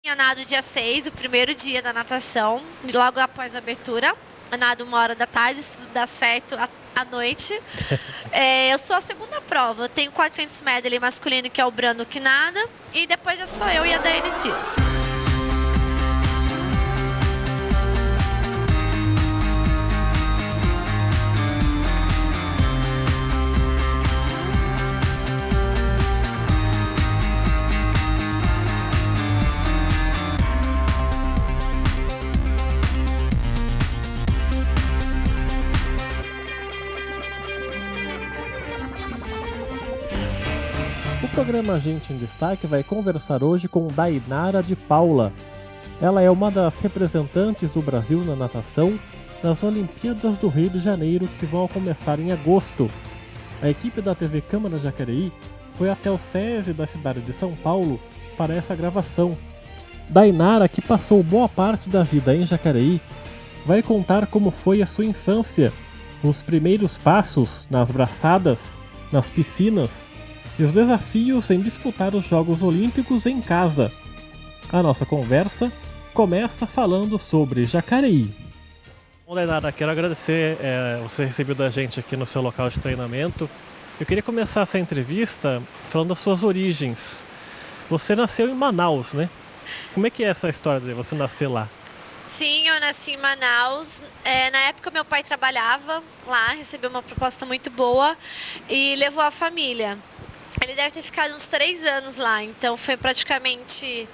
Eu nado dia 6, o primeiro dia da natação, logo após a abertura. Eu nado 1 hora da tarde, se tudo dá certo, à noite. Eu sou a segunda prova. Eu tenho 400 medley masculino, que é o Brando que nada. E depois já sou eu e a Daiane Dias. O programa Gente em Destaque vai conversar hoje com Dainara de Paula. Ela é uma das representantes do Brasil na natação nas Olimpíadas do Rio de Janeiro, que vão começar em agosto. A equipe da TV Câmara Jacareí foi até o SESI da cidade de São Paulo para essa gravação. Dainara, que passou boa parte da vida em Jacareí, vai contar como foi a sua infância, os primeiros passos nas braçadas, nas piscinas e os desafios em disputar os Jogos Olímpicos em casa. A nossa conversa começa falando sobre Jacareí. Bom, Dainara, quero agradecer você recebido a gente aqui no seu local de treinamento. Eu queria começar essa entrevista falando das suas origens. Você nasceu em Manaus, né? Como é que é essa história de você nascer lá? Sim, eu nasci em Manaus. Na época, meu pai trabalhava lá, recebeu uma proposta muito boa e levou a família. Ele deve ter ficado uns 3 anos lá, então foi praticamente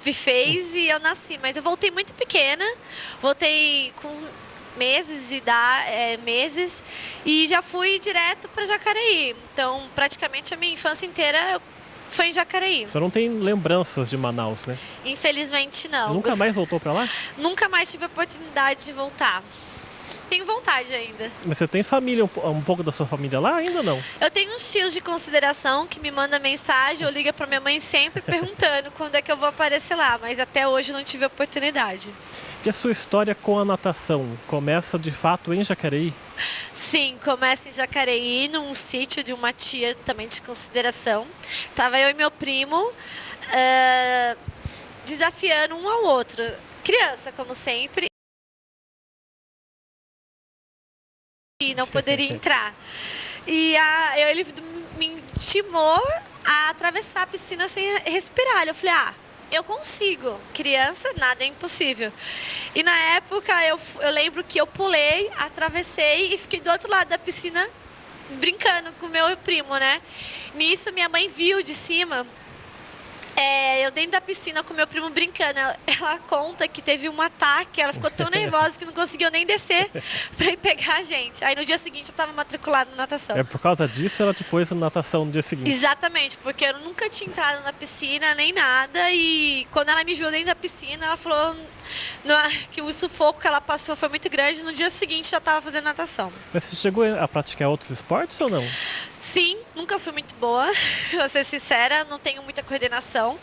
me fez e eu nasci. Mas eu voltei muito pequena, voltei com meses de idade, meses, e já fui direto para Jacareí. Então, praticamente a minha infância inteira foi em Jacareí. Você não tem lembranças de Manaus, né? Infelizmente, não. Nunca mais voltou para lá? Nunca mais tive a oportunidade de voltar. Tenho vontade ainda. Mas você tem família, um pouco da sua família lá ainda não? Eu tenho uns tios de consideração que me mandam mensagem, ou liga para minha mãe sempre perguntando quando é que eu vou aparecer lá, mas até hoje não tive a oportunidade. E a sua história com a natação começa de fato em Jacareí? Sim, começa em Jacareí, num sítio de uma tia também de consideração. Tava eu e meu primo desafiando um ao outro. Criança, como sempre. E não poderia entrar. E ele me intimou a atravessar a piscina sem respirar. Eu falei, eu consigo. Criança, nada é impossível. E na época eu lembro que eu pulei, atravessei e fiquei do outro lado da piscina brincando com o meu primo, né? Nisso minha mãe viu de cima. Eu dentro da piscina com meu primo brincando. Ela conta que teve um ataque, ela ficou tão nervosa que não conseguiu nem descer pra ir pegar a gente. Aí no dia seguinte eu tava matriculada na natação. É por causa disso ela te pôs na natação no dia seguinte? Exatamente, porque eu nunca tinha entrado na piscina nem nada. E quando ela me viu dentro da piscina, ela falou que o sufoco que ela passou foi muito grande. No dia seguinte já tava fazendo natação. Mas você chegou a praticar outros esportes ou não? Sim, nunca fui muito boa, vou ser sincera, não tenho muita coordenação.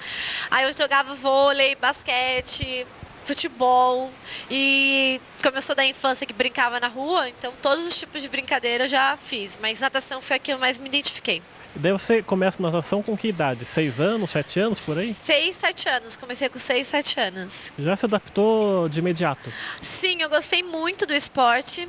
Aí eu jogava vôlei, basquete, futebol, e como eu sou da infância que brincava na rua, então todos os tipos de brincadeira eu já fiz, mas natação foi a que eu mais me identifiquei. E daí você começa natação com que idade? 6 anos, 7 anos, por aí? 6, 7 anos, comecei com 6, 7 anos. Já se adaptou de imediato? Sim, eu gostei muito do esporte.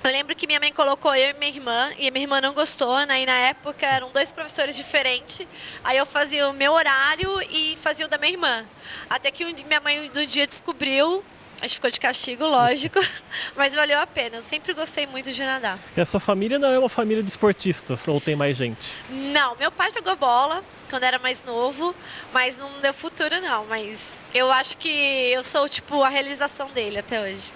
Eu lembro que minha mãe colocou eu e minha irmã, e a minha irmã não gostou, né? E na época eram 2 professores diferentes. Aí eu fazia o meu horário e fazia o da minha irmã. Até que minha mãe no dia descobriu, a gente ficou de castigo, lógico, mas valeu a pena. Eu sempre gostei muito de nadar. E a sua família não é uma família de esportistas, ou tem mais gente? Não, meu pai jogou bola quando era mais novo, mas não deu futuro não. Mas eu acho que eu sou tipo a realização dele até hoje.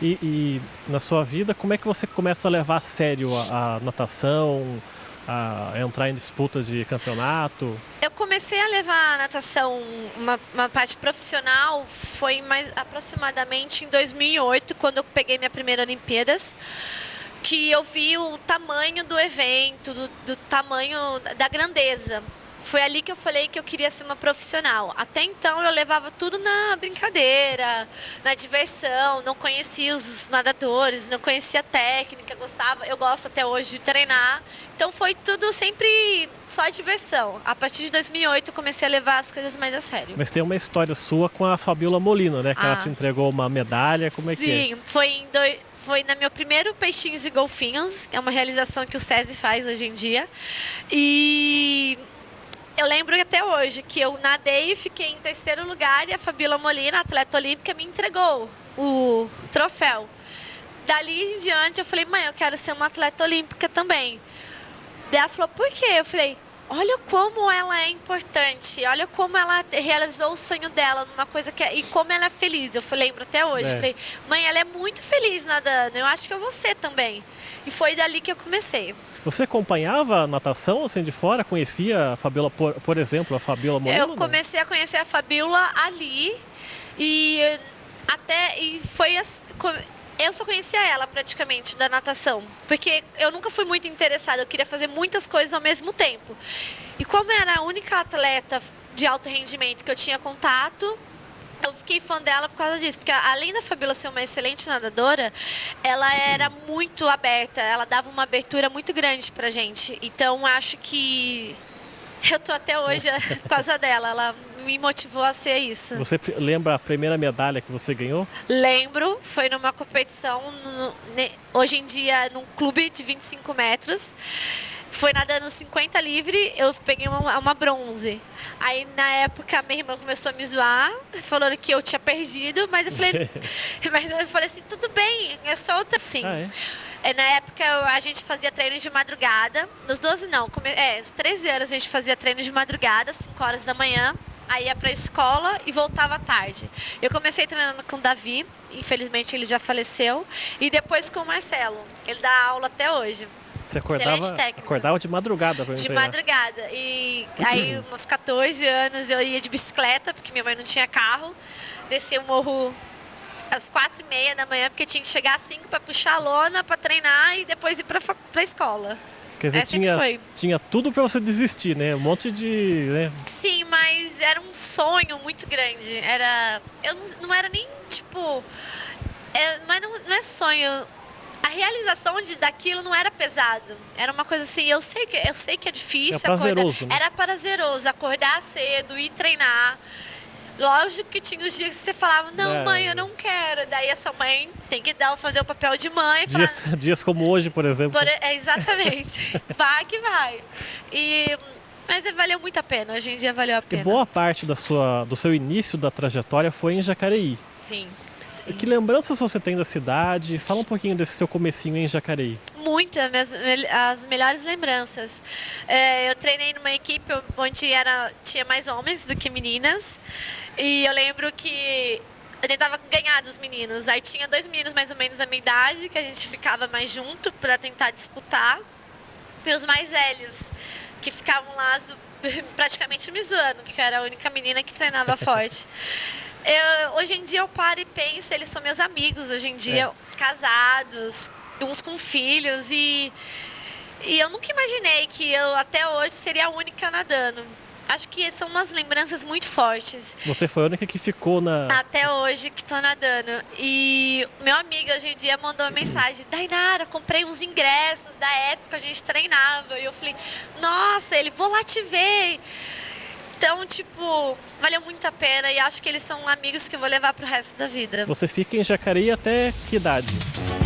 E na sua vida, como é que você começa a levar a sério a natação, a entrar em disputas de campeonato? Eu comecei a levar a natação, uma parte profissional, foi mais aproximadamente em 2008, quando eu peguei minha primeira Olimpíadas, que eu vi o tamanho do evento, do tamanho da grandeza. Foi ali que eu falei que eu queria ser uma profissional. Até então eu levava tudo na brincadeira, na diversão, não conhecia os nadadores, não conhecia a técnica, eu gosto até hoje de treinar. Então foi tudo sempre só diversão. A partir de 2008 eu comecei a levar as coisas mais a sério. Mas tem uma história sua com a Fabiola Molina, né? Que ela te entregou uma medalha, como é que é? Sim, foi no meu primeiro Peixinhos e Golfinhos, é uma realização que o SESI faz hoje em dia. E eu lembro até hoje que eu nadei e fiquei em terceiro lugar e a Fabiola Molina, atleta olímpica, me entregou o troféu. Dali em diante eu falei, mãe, eu quero ser uma atleta olímpica também. Daí ela falou, por quê? Eu falei, olha como ela é importante, olha como ela realizou o sonho dela numa coisa e como ela é feliz. Eu lembro até hoje. Falei, mãe, ela é muito feliz nadando, eu acho que eu vou ser também. E foi dali que eu comecei. Você acompanhava a natação assim de fora? Conhecia a Fabiola, por exemplo, a Fabiola Molina? Eu comecei a conhecer a Fabiola ali e foi eu só conhecia ela praticamente da natação, porque eu nunca fui muito interessada, eu queria fazer muitas coisas ao mesmo tempo. E como era a única atleta de alto rendimento que eu tinha contato, eu fiquei fã dela por causa disso, porque além da Fabiola ser uma excelente nadadora, ela era muito aberta, ela dava uma abertura muito grande pra gente. Então acho que eu tô até hoje por causa dela, ela me motivou a ser isso. Você lembra a primeira medalha que você ganhou? Lembro, foi numa competição, hoje em dia num clube de 25 metros. Foi nadando 50 livre, eu peguei uma bronze. Aí na época minha irmã começou a me zoar, falando que eu tinha perdido, mas eu falei assim, tudo bem, é só outra assim. Na época a gente fazia treino de madrugada, nos 12 não, aos 13 anos a gente fazia treino de madrugada, 5 horas da manhã, aí ia pra escola e voltava à tarde. Eu comecei treinando com o Davi, infelizmente ele já faleceu, e depois com o Marcelo, ele dá aula até hoje. Você acordava de madrugada pra mim. De madrugada. E aí, uns 14 anos, eu ia de bicicleta, porque minha mãe não tinha carro. Descia o morro às 4h30 da manhã, porque tinha que chegar às 5 para puxar a lona, para treinar e depois ir pra escola. Quer dizer, tinha tudo para você desistir, né? Um monte de... Né? Sim, mas era um sonho muito grande. Eu não era nem, tipo... mas não é sonho... A realização daquilo não era pesado. Era uma coisa assim, eu sei que é difícil. Era prazeroso, né? Era prazeroso acordar cedo, ir treinar. Lógico que tinha os dias que você falava, não, mãe, eu não quero. Daí a sua mãe tem que fazer o papel de mãe. Dias como hoje, por exemplo. Exatamente. Vai que vai. Mas valeu muito a pena, hoje em dia valeu a pena. E boa parte do seu início da trajetória foi em Jacareí. Sim. Sim. Que lembranças você tem da cidade? Fala um pouquinho desse seu comecinho em Jacareí. Muitas, as melhores lembranças. Eu treinei numa equipe onde tinha mais homens do que meninas. E eu lembro que eu tentava ganhar dos meninos. Aí tinha 2 meninos mais ou menos da minha idade, que a gente ficava mais junto para tentar disputar. E os mais velhos, que ficavam lá praticamente me zoando, porque eu era a única menina que treinava forte. Hoje em dia eu paro e penso, eles são meus amigos, hoje em dia casados, uns com filhos, e eu nunca imaginei que eu até hoje seria a única nadando. Acho que são umas lembranças muito fortes. Você foi a única que ficou até hoje que estou nadando. E meu amigo hoje em dia mandou uma mensagem, Dainara, comprei uns ingressos da época que a gente treinava. E eu falei, nossa, vou lá te ver. Então, tipo, valeu muito a pena e acho que eles são amigos que eu vou levar pro resto da vida. Você fica em Jacareí até que idade?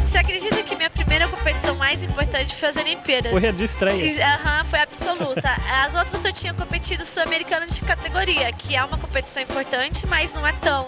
Você acredita que minha primeira competição mais importante foi as Olimpíadas? Foi a de estreia? Foi absoluta. As outras eu tinha competido sul-americano de categoria, que é uma competição importante, mas não é tão...